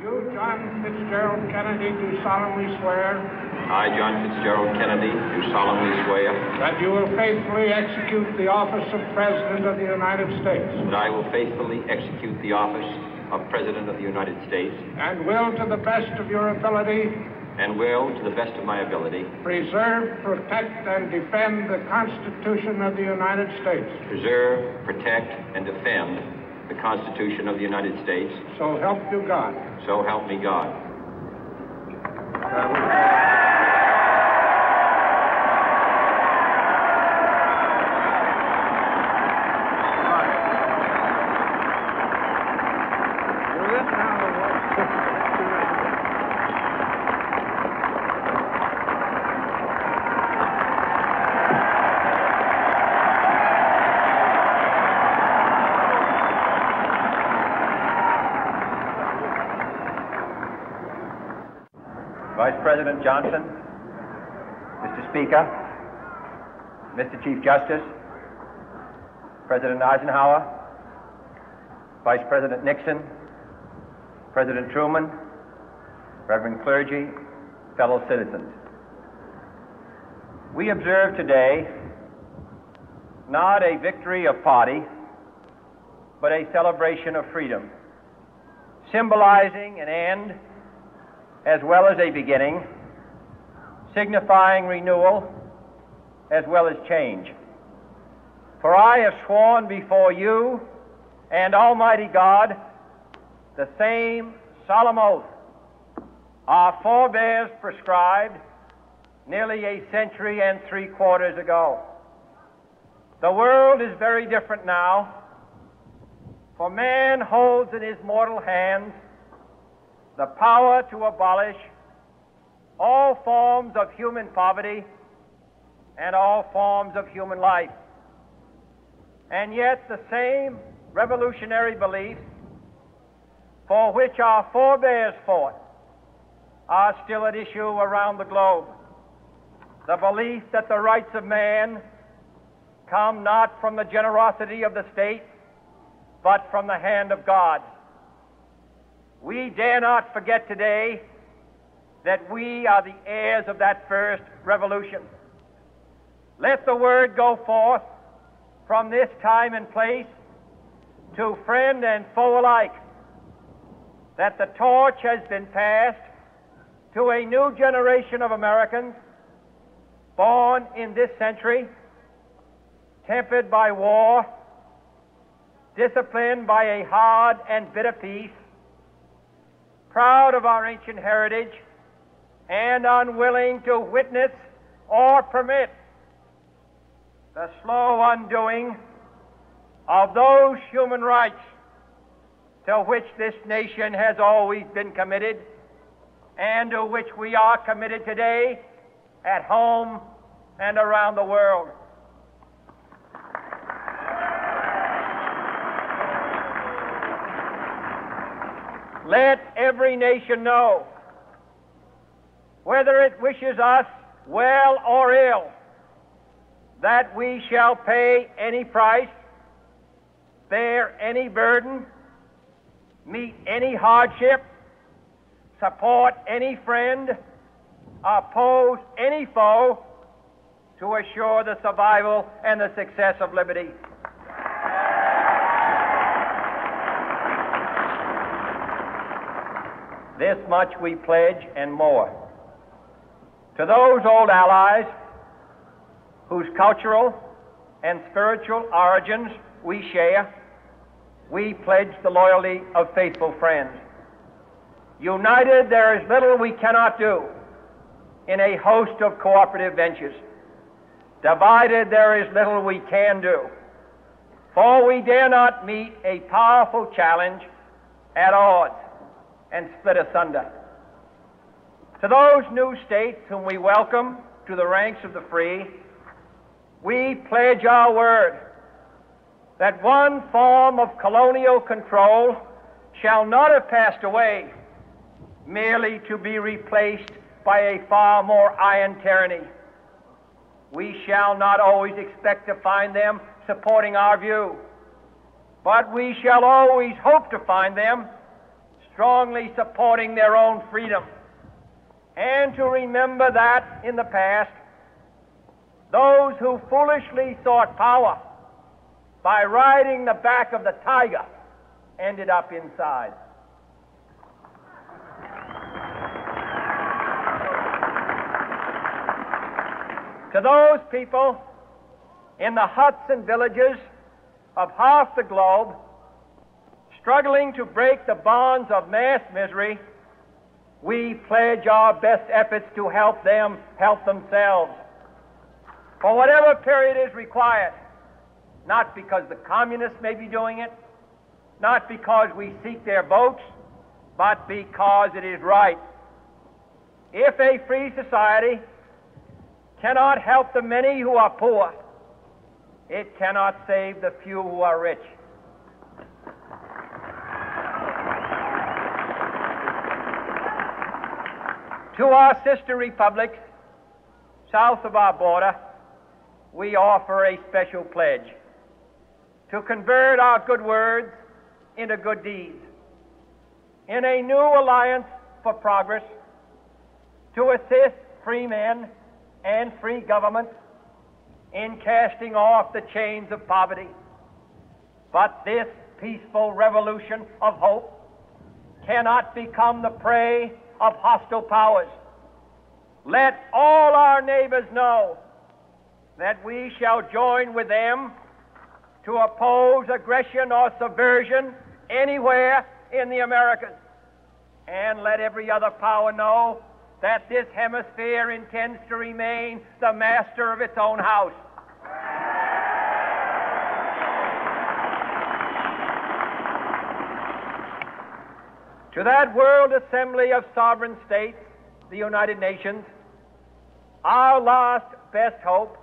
You, John Fitzgerald Kennedy, do solemnly swear. I, John Fitzgerald Kennedy, do solemnly swear. That you will faithfully execute the office of President of the United States. That I will faithfully execute the office of President of the United States. And will, to the best of your ability. And will, to the best of my ability. Preserve, protect, and defend the Constitution of the United States. Preserve, protect, and defend the Constitution of the United States. So help you God. So help me God. Vice President Johnson, Mr. Speaker, Mr. Chief Justice, President Eisenhower, Vice President Nixon, President Truman, Reverend clergy, fellow citizens. We observe today not a victory of party, but a celebration of freedom, symbolizing an end as well as a beginning, signifying renewal as well as change. For I have sworn before you and Almighty God the same solemn oath our forebears prescribed nearly a century and 3/4 ago. The world is very different now, for man holds in his mortal hands the power to abolish all forms of human poverty and all forms of human life. And yet the same revolutionary beliefs for which our forebears fought are still at issue around the globe. The belief that the rights of man come not from the generosity of the state, but from the hand of God. We dare not forget today that we are the heirs of that first revolution. Let the word go forth from this time and place to friend and foe alike that the torch has been passed to a new generation of Americans born in this century, tempered by war, disciplined by a hard and bitter peace, proud of our ancient heritage, and unwilling to witness or permit the slow undoing of those human rights to which this nation has always been committed and to which we are committed today at home and around the world. Let every nation know, whether it wishes us well or ill, that we shall pay any price, bear any burden, meet any hardship, support any friend, oppose any foe to assure the survival and the success of liberty. This much we pledge and more. To those old allies whose cultural and spiritual origins we share, we pledge the loyalty of faithful friends. United, there is little we cannot do in a host of cooperative ventures. Divided, there is little we can do, for we dare not meet a powerful challenge at odds and split asunder. To those new states whom we welcome to the ranks of the free, we pledge our word that one form of colonial control shall not have passed away merely to be replaced by a far more iron tyranny. We shall not always expect to find them supporting our view, but we shall always hope to find them strongly supporting their own freedom, and to remember that in the past, those who foolishly sought power by riding the back of the tiger ended up inside. To those people in the huts and villages of half the globe struggling to break the bonds of mass misery, we pledge our best efforts to help them help themselves for whatever period is required, not because the communists may be doing it, not because we seek their votes, but because it is right. If a free society cannot help the many who are poor, it cannot save the few who are rich. To our sister republics south of our border, we offer a special pledge to convert our good words into good deeds, in a new alliance for progress, to assist free men and free governments in casting off the chains of poverty. But this peaceful revolution of hope cannot become the prey of hostile powers. Let all our neighbors know that we shall join with them to oppose aggression or subversion anywhere in the Americas. And let every other power know that this hemisphere intends to remain the master of its own house. To that world assembly of sovereign states, the United Nations, our last best hope,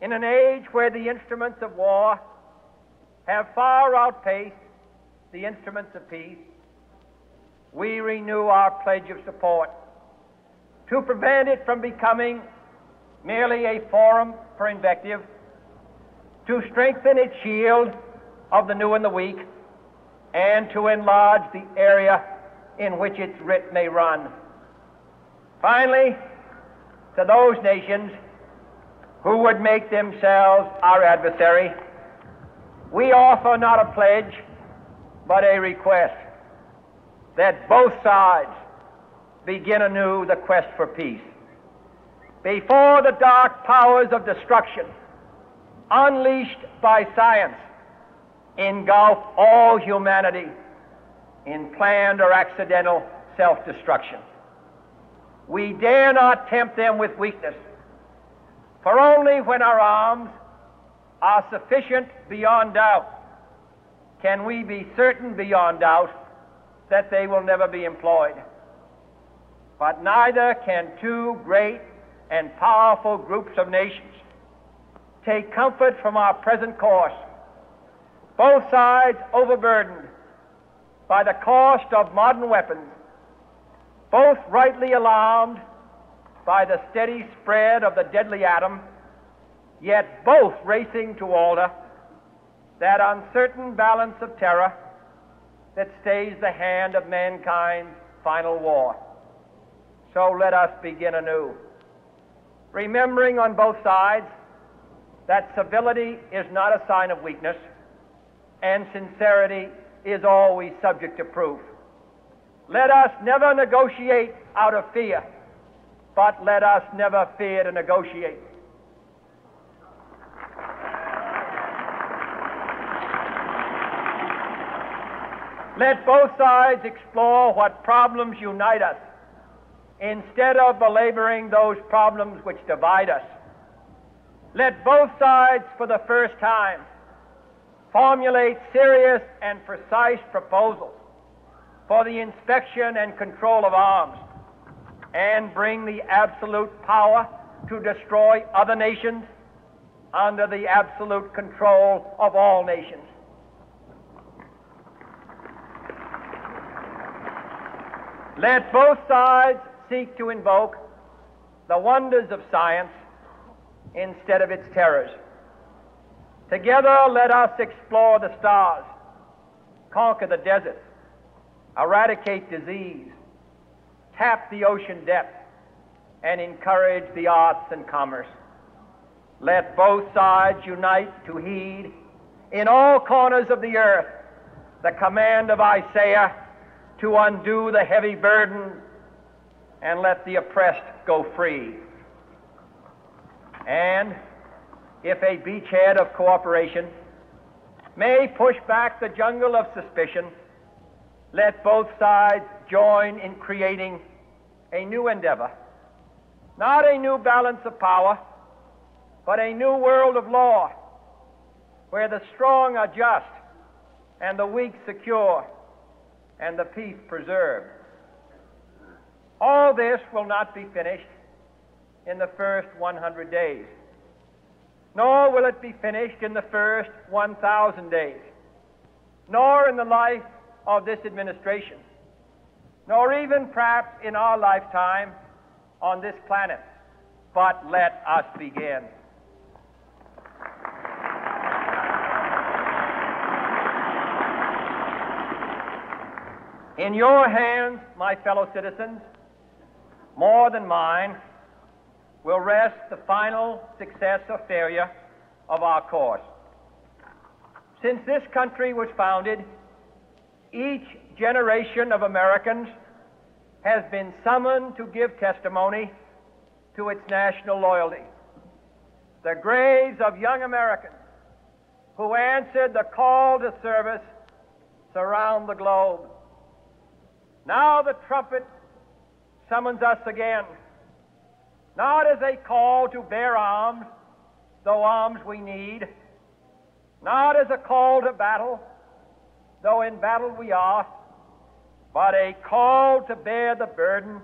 in an age where the instruments of war have far outpaced the instruments of peace, we renew our pledge of support to prevent it from becoming merely a forum for invective, to strengthen its shield of the new and the weak, and to enlarge the area in which its writ may run. Finally, to those nations who would make themselves our adversary, we offer not a pledge, but a request that both sides begin anew the quest for peace. Before the dark powers of destruction, unleashed by science, engulf all humanity in planned or accidental self-destruction, we dare not tempt them with weakness, for only when our arms are sufficient beyond doubt can we be certain beyond doubt that they will never be employed. But neither can two great and powerful groups of nations take comfort from our present course, both sides overburdened by the cost of modern weapons, both rightly alarmed by the steady spread of the deadly atom, yet both racing to alter that uncertain balance of terror that stays the hand of mankind's final war. So let us begin anew, remembering on both sides that civility is not a sign of weakness, and sincerity is always subject to proof. Let us never negotiate out of fear, but let us never fear to negotiate. Let both sides explore what problems unite us, instead of belaboring those problems which divide us. Let both sides, for the first time, formulate serious and precise proposals for the inspection and control of arms, and bring the absolute power to destroy other nations under the absolute control of all nations. Let both sides seek to invoke the wonders of science instead of its terrors. Together, let us explore the stars, conquer the deserts, eradicate disease, tap the ocean depth, and encourage the arts and commerce. Let both sides unite to heed in all corners of the earth the command of Isaiah to undo the heavy burden and let the oppressed go free. And if a beachhead of cooperation may push back the jungle of suspicion, let both sides join in creating a new endeavor, not a new balance of power, but a new world of law, where the strong are just and the weak secure and the peace preserved. All this will not be finished in the first 100 days, nor will it be finished in the first 1,000 days, nor in the life of this administration, nor even perhaps in our lifetime on this planet. But let us begin. In your hands, my fellow citizens, more than mine, will rest the final success or failure of our course. Since this country was founded, each generation of Americans has been summoned to give testimony to its national loyalty. The graves of young Americans who answered the call to service surround the globe. Now the trumpet summons us again, not as a call to bear arms, though arms we need, not as a call to battle, though in battle we are, but a call to bear the burden